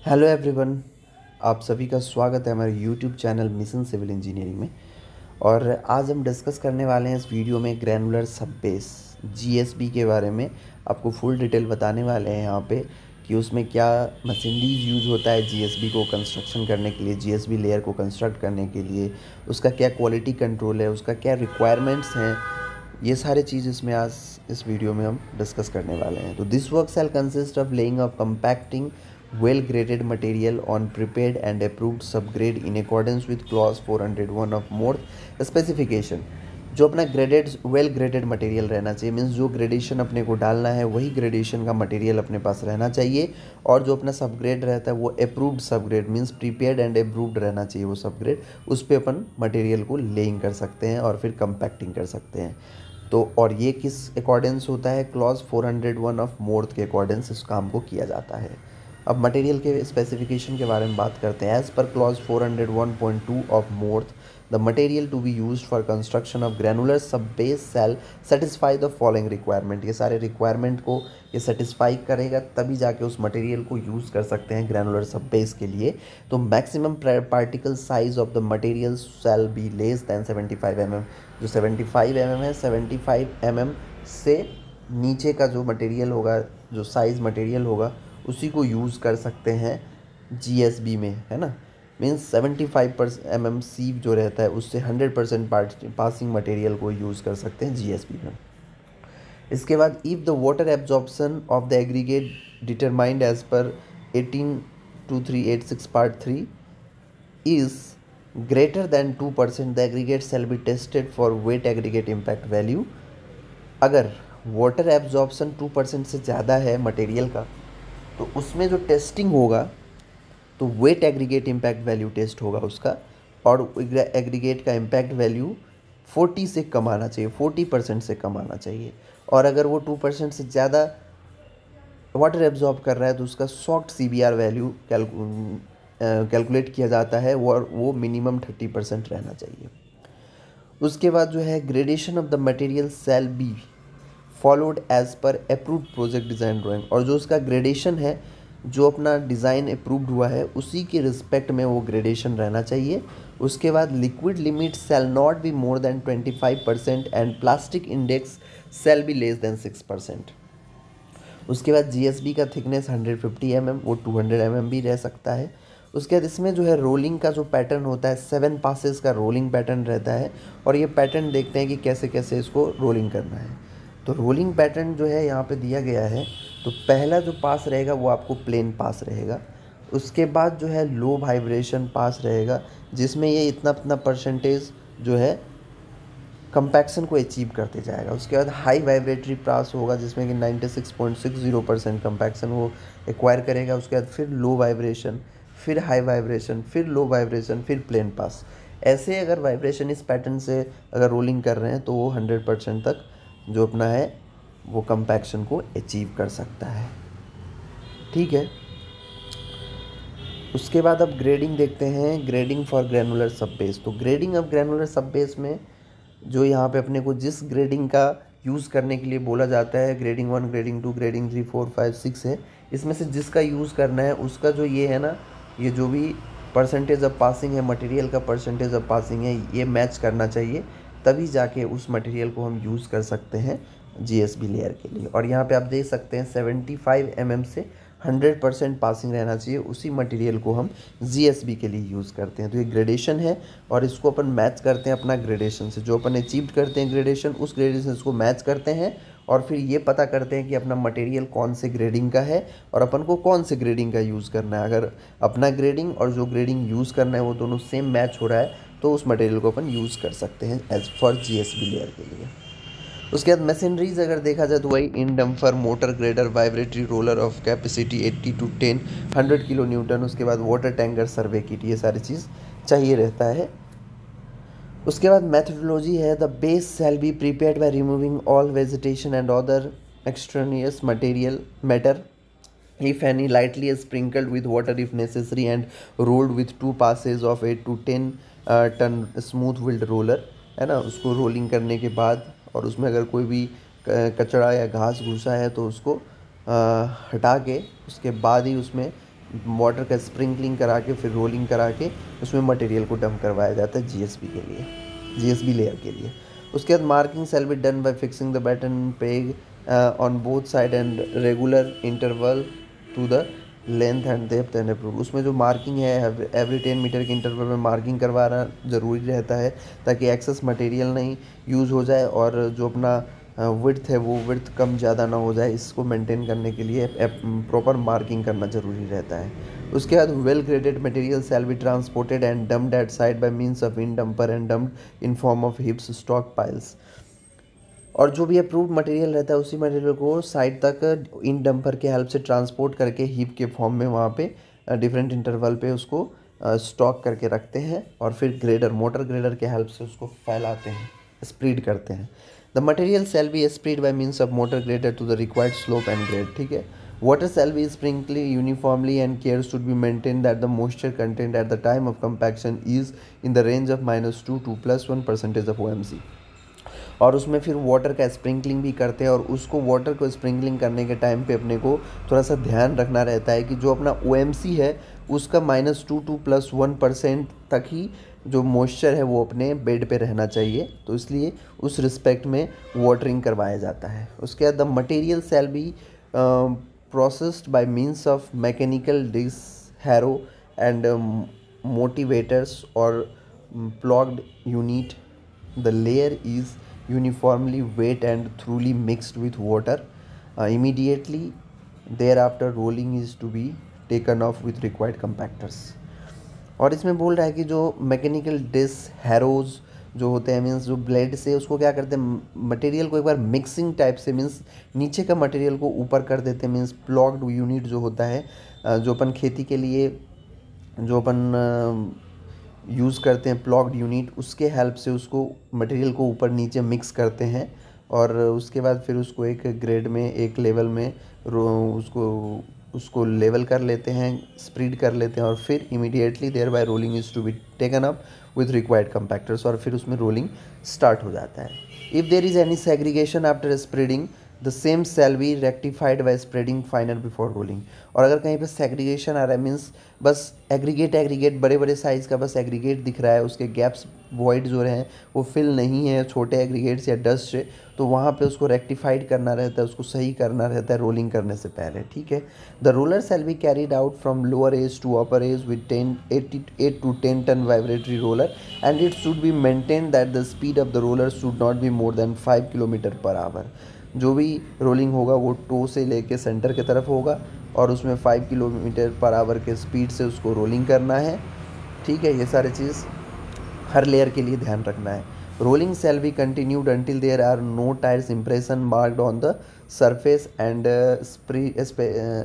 Hello everyone, आप सभी का स्वागत है हमारे YouTube channel mission civil engineering में। और आज हम डिस्कस करने वाले हैं इस वीडियो में ग्रैनुलर सब बेस जीएसबी के बारे में। आपको फुल डिटेल बताने वाले हैं यहाँ पे कि उसमें क्या मशीनरीज यूज होता है जीएसबी को कंस्ट्रक्शन करने के लिए, जीएसबी लेयर को कंस्ट्रक्ट करने के लिए, उसका क्या क्वालिटी कंट्रोल है, उसका क्या रिक्वायरमेंट्स हैं। ये सारे चीज़ इसमें आज इस वीडियो में हम डिस्कस करने वाले हैं। तो this work shell consist of laying of compacting well graded material on prepared and approved subgrade in accordance with clause 401 of MORTH specification। जो अपना ग्रेडेड वेल ग्रेडेड मटेरियल रहना चाहिए, मीन्स जो ग्रेडेशन अपने को डालना है वही ग्रेडेशन का मटेरियल अपने पास रहना चाहिए। और जो अपना सबग्रेड रहता है वो approved subgrade means prepared and approved रहना चाहिए वो सबग्रेड। उस पर अपन मटेरियल को लेइंग कर सकते हैं और फिर कंपैक्टिंग कर सकते हैं। तो और ये किस अकॉर्डेंस होता है? क्लॉज 401 ऑफ मोर्थ के अकॉर्डेंस इस काम को किया जाता है। अब मटेरियल के स्पेसिफिकेशन के बारे में बात करते हैं। As per clause 401.2 of MoRTH the material to be used for construction of granular sub base shall satisfy the following requirement. ये सारे रिक्वायरमेंट को ये सेटिस्फाई करेगा तभी जाके उस मटेरियल को यूज़ कर सकते हैं ग्रैनुलर सब बेस के लिए। तो maximum particle size of the material shall be less than 75 mm। जो 75 mm है, 75 mm से नीचे का जो मटेरियल होगा, जो साइज़ मटेरियल होगा उसी को यूज़ कर सकते हैं जीएसबी में, है ना। मीन्स 75% mm सीव जो रहता है उससे 100% पासिंग मटेरियल को यूज़ कर सकते हैं जीएसबी में। इसके बाद if the water absorption of the aggregate determined as per 182386 part 3 is greater than 2%, the aggregate shall be tested for wet aggregate impact value। अगर वाटर एब्जॉर्प्शन 2% से ज़्यादा है मटेरियल का तो उसमें जो टेस्टिंग होगा तो wet aggregate impact value test होगा उसका। और एग्रीगेट का इम्पैक्ट वैल्यू 40 से कम आना चाहिए, 40% से कम आना चाहिए। और अगर वो 2% से ज़्यादा वाटर एब्जॉर्ब कर रहा है तो उसका सॉफ्ट CBR वैल्यू कैलकुलेट किया जाता है वो मिनिमम 30% रहना चाहिए। उसके बाद जो है gradation of the material shall be followed as per approved project design drawing. और जो उसका ग्रेडेशन है, जो अपना डिज़ाइन अप्रूव्ड हुआ है उसी के रिस्पेक्ट में वो ग्रेडेशन रहना चाहिए। उसके बाद liquid limit shall not be more than 25% and plastic index shall be less than 6%। उसके बाद जीएसबी का थिकनेस 150 mm, वो 200 mm भी रह सकता है। उसके बाद इसमें जो है रोलिंग का जो पैटर्न होता है 7 पासेस का रोलिंग पैटर्न रहता है। और ये पैटर्न देखते हैं कि कैसे कैसे इसको रोलिंग करना है। तो रोलिंग पैटर्न जो है यहाँ पे दिया गया है। तो पहला जो पास रहेगा वो आपको प्लेन पास रहेगा। उसके बाद जो है लो वाइब्रेशन पास रहेगा जिसमें ये इतना परसेंटेज जो है कंपैक्शन को अचीव करते जाएगा। उसके बाद हाई वाइब्रेटरी पास होगा जिसमें कि 96.60% कंपैक्शन वो एक्वायर करेगा। उसके बाद फिर लो वाइब्रेशन, फिर हाई वाइब्रेशन, फिर लो वाइब्रेशन, फिर प्लेन पास। ऐसे अगर वाइब्रेशन इस पैटर्न से अगर रोलिंग कर रहे हैं तो वो 100% तक जो अपना है वो कंपैक्शन को अचीव कर सकता है। ठीक है। उसके बाद अब ग्रेडिंग देखते हैं, grading for granular sub base. तो grading of granular sub base में जो यहाँ पे अपने को जिस ग्रेडिंग का यूज़ करने के लिए बोला जाता है, ग्रेडिंग 1, ग्रेडिंग 2, ग्रेडिंग 3, 4, 5, 6 है। इसमें से जिसका यूज़ करना है उसका जो ये है ना, ये जो भी परसेंटेज ऑफ पासिंग है, मटेरियल का परसेंटेज ऑफ पासिंग है, ये मैच करना चाहिए तभी जाके उस मटेरियल को हम यूज़ कर सकते हैं जीएसबी लेयर के लिए। और यहाँ पे आप देख सकते हैं 75 mm से 100% पासिंग रहना चाहिए, उसी मटेरियल को हम जीएसबी के लिए यूज़ करते हैं। तो ये ग्रेडेशन है और इसको अपन मैच करते हैं अपना ग्रेडेशन से। जो अपन अचीव करते हैं ग्रेडेशन, उस ग्रेडेशन को मैच करते हैं और फिर ये पता करते हैं कि अपना मटेरियल कौन से ग्रेडिंग का है और अपन को कौन से ग्रेडिंग का यूज़ करना है। अगर अपना ग्रेडिंग और जो ग्रेडिंग यूज़ करना है वो दोनों सेम मैच हो रहा है तो उस मटेरियल को अपन यूज़ कर सकते हैं एज फॉर जीएसबी लेयर के लिए। उसके बाद मशीनरीज अगर देखा जाए तो वही इन dumper, motor grader, vibratory roller of capacity 80 to 10, 100 kilo newton. उसके बाद वाटर टैंकर, सर्वे किट, ये सारी चीज़ चाहिए रहता है। उसके बाद मेथडोलॉजी है, the base shall be prepared by removing all vegetation and other extraneous matter if any, lightly sprinkled with water if necessary and rolled with 2 passes of 8 to 10 ton smooth wheeled roller, है ना। उसको rolling करने के बाद और उसमें अगर कोई भी कचरा या घास घुसा है तो उसको हटा के उसके बाद ही उसमें वाटर का स्प्रिंकलिंग करा के फिर रोलिंग करा के उसमें मटेरियल को डंप करवाया जाता है जीएसबी के लिए, जीएसबी लेयर के लिए। उसके बाद marking shall be done by fixing the batten peg on both side and regular interval to the length and depth and approve. उसमें जो मार्किंग है एवरी 10 मीटर के इंटरवल में मार्किंग करवाना ज़रूरी रहता है ताकि एक्सेस मटेरियल नहीं यूज़ हो जाए और जो अपना विड्थ है वो विड्थ कम ज़्यादा ना हो जाए। इसको मेंटेन करने के लिए प्रॉपर मार्किंग करना ज़रूरी रहता है। उसके बाद well graded material shall be transported and dumped at site by means of in dumper and dumped in form of heaps stock piles. और जो भी अप्रूव्ड मटेरियल रहता है उसी मटेरियल को साइड तक इन डंपर के हेल्प से ट्रांसपोर्ट करके हीप के फॉर्म में वहाँ पे डिफरेंट इंटरवल पे उसको स्टॉक करके रखते हैं और फिर ग्रेडर मोटर ग्रेडर के हेल्प से उसको फैलाते हैं, स्प्रेड करते हैं। The material shall be spread by means of motor grader to the required slope and grade. ठीक है। Water shall be sprinkled uniformly and care should be maintain that the moisture content at the time of compaction is in the range of -2 to +1% of OMC। और उसमें फिर water का sprinkling भी करते हैं और उसको वाटर को स्प्रिंकलिंग करने के टाइम पे अपने को थोड़ा सा ध्यान रखना रहता है कि जो अपना OMC है उसका -2 to +1% तक ही जो मॉइस्चर है वो अपने बेड पे रहना चाहिए, तो इसलिए उस रिस्पेक्ट में वाटरिंग करवाया जाता है। उसके बाद the material shall be processed by means of mechanical disc harrow and motivators or ploughed unit. The layer is uniformly wet and thoroughly mixed with water. Immediately thereafter rolling is to be taken off with required compactors। और इसमें बोल रहा है कि जो mechanical disc हैरोज जो होते हैं मीन्स जो ब्लेड से उसको क्या करते हैं मटेरियल को एक बार मिक्सिंग टाइप से मीन्स नीचे का मटेरियल को ऊपर कर देते हैं। मीन्स प्लॉग्ड यूनिट जो होता है जो अपन खेती के लिए जो अपन यूज़ करते हैं प्लॉग्ड यूनिट, उसके हेल्प से उसको मटेरियल को ऊपर नीचे मिक्स करते हैं और उसके बाद फिर उसको एक ग्रेड में एक लेवल में उसको लेवल कर लेते हैं, स्प्रेड कर लेते हैं और फिर immediately thereby rolling is to be taken up with required compactors और फिर उसमें रोलिंग स्टार्ट हो जाता है। If there is any segregation after spreading the same shall be rectified by spreading final before rolling. और अगर कहीं पे सेग्रीगेशन आ रहा है मीन्स बस एग्रीगेट बड़े बड़े साइज़ का बस एग्रीगेट दिख रहा है, उसके गैप्स वॉइड जो रहे हैं वो फिल नहीं है छोटे एग्रीगेट्स या डस्ट से, तो वहाँ पे उसको रेक्टिफाइड करना रहता है, उसको सही करना रहता है रोलिंग करने से पहले। ठीक है। The roller shall be carried out from lower edge to upper edge with 8 to 10 ton vibratory roller and it should be maintain that the speed of the roller should not be more than 5 km/h। जो भी rolling होगा वो to से लेके centre की तरफ होगा और उसमें 5 km/h के स्पीड से उसको रोलिंग करना है। ठीक है। ये सारी चीज़ हर लेयर के लिए ध्यान रखना है। Rolling shall be continued until there are no tyres impression marked on the surface and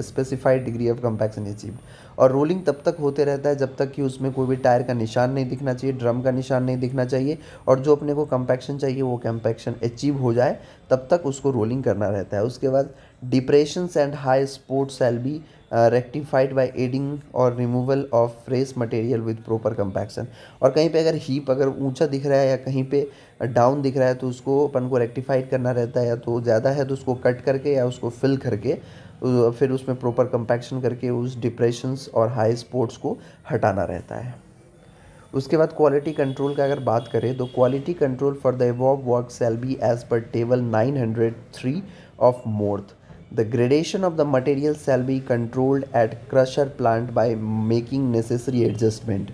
specified degree of compaction achieved. और रोलिंग तब तक होते रहता है जब तक कि उसमें कोई भी टायर का निशान नहीं दिखना चाहिए, ड्रम का निशान नहीं दिखना चाहिए और जो अपने को कंपैक्शन चाहिए वो कंपैक्शन अचीव हो जाए तब तक उसको रोलिंग करना रहता है। उसके बाद depressions and high spot shall be rectified by adding or removal of fresh material with proper compaction. और कहीं पे अगर हीप अगर ऊंचा दिख रहा है या कहीं पे डाउन दिख रहा है तो उसको अपन को रेक्टिफाइड करना रहता है, या तो ज़्यादा है तो उसको कट करके या उसको फिल करके फिर उसमें प्रॉपर कंपैक्शन करके उस डिप्रेशंस और हाई स्पोर्ट्स को हटाना रहता है। उसके बाद क्वालिटी कंट्रोल का अगर बात करें तो quality control for the above work shall be as per table 903 of MoRTH. The gradation of the material shall be controlled at crusher plant by making necessary adjustment।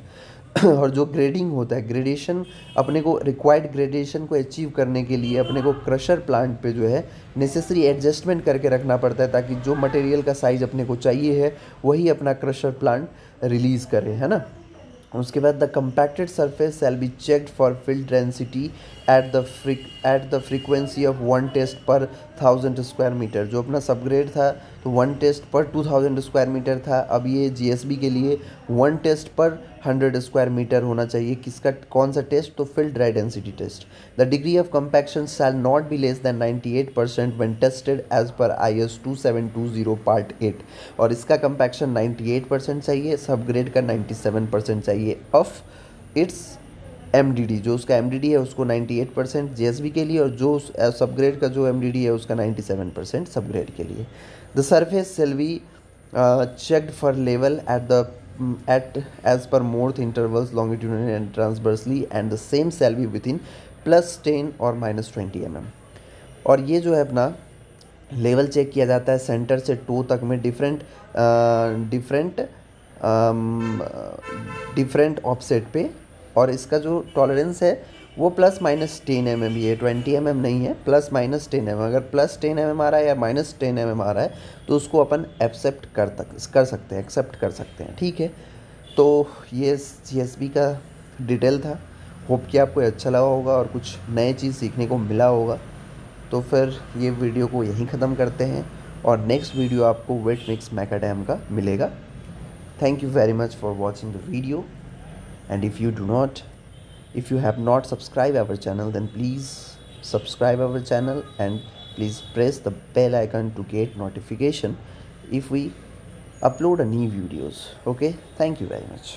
और जो ग्रेडिंग होता है gradation अपने को रिक्वायर्ड ग्रेडेशन को achieve करने के लिए अपने को क्रशर प्लांट पे जो है नेसेसरी एडजस्टमेंट करके रखना पड़ता है ताकि जो मटेरियल का साइज़ अपने को चाहिए है वही अपना क्रशर प्लांट रिलीज़ करे, है ना। उसके बाद the compacted surface shall be checked for field density at the frequency of 1 test per 1000 square metre. जो अपना सबग्रेड था तो 1 टेस्ट पर 2000 स्क्वायर मीटर था, अब ये जीएसबी के लिए 1 टेस्ट पर 100 स्क्वायर मीटर होना चाहिए। किसका कौन सा टेस्ट? तो field dry density test. The degree of compaction shall not be less than 98% when tested as per IS 2720 part 8। और इसका कंपैक्शन 98% चाहिए, सबग्रेड का 97% चाहिए ऑफ इट्स MDD। जो उसका MDD है उसको 98% जीएसबी के लिए और जो सबग्रेड का जो MDD है उसका 97% सबग्रेड के लिए। The surface shall B checked for level at the at as per Morse intervals longitudinally and transversely, and the same shall be within +10 और -20 mm. और ये जो है अपना लेवल चेक किया जाता है सेंटर से टो तक में डिफरेंट ऑफसेट पे, और इसका जो टॉलरेंस है वो +-10 mm ही है, 20 mm नहीं है, +-10 mm. अगर +10 mm आ रहा है या -10 mm आ रहा है तो उसको अपन एक्सेप्ट कर सकते हैं, ठीक है। तो ये GSB का डिटेल था। होप कि आपको अच्छा लगा होगा और कुछ नए चीज़ सीखने को मिला होगा। तो फिर ये वीडियो को यहीं ख़त्म करते हैं और नेक्स्ट वीडियो आपको वेट मिक्स मैकाडेम का मिलेगा। Thank you very much for watching the video, and if you have not subscribed our channel, then please subscribe our channel and please press the bell icon to get notification if we upload a new videos. Okay, thank you very much.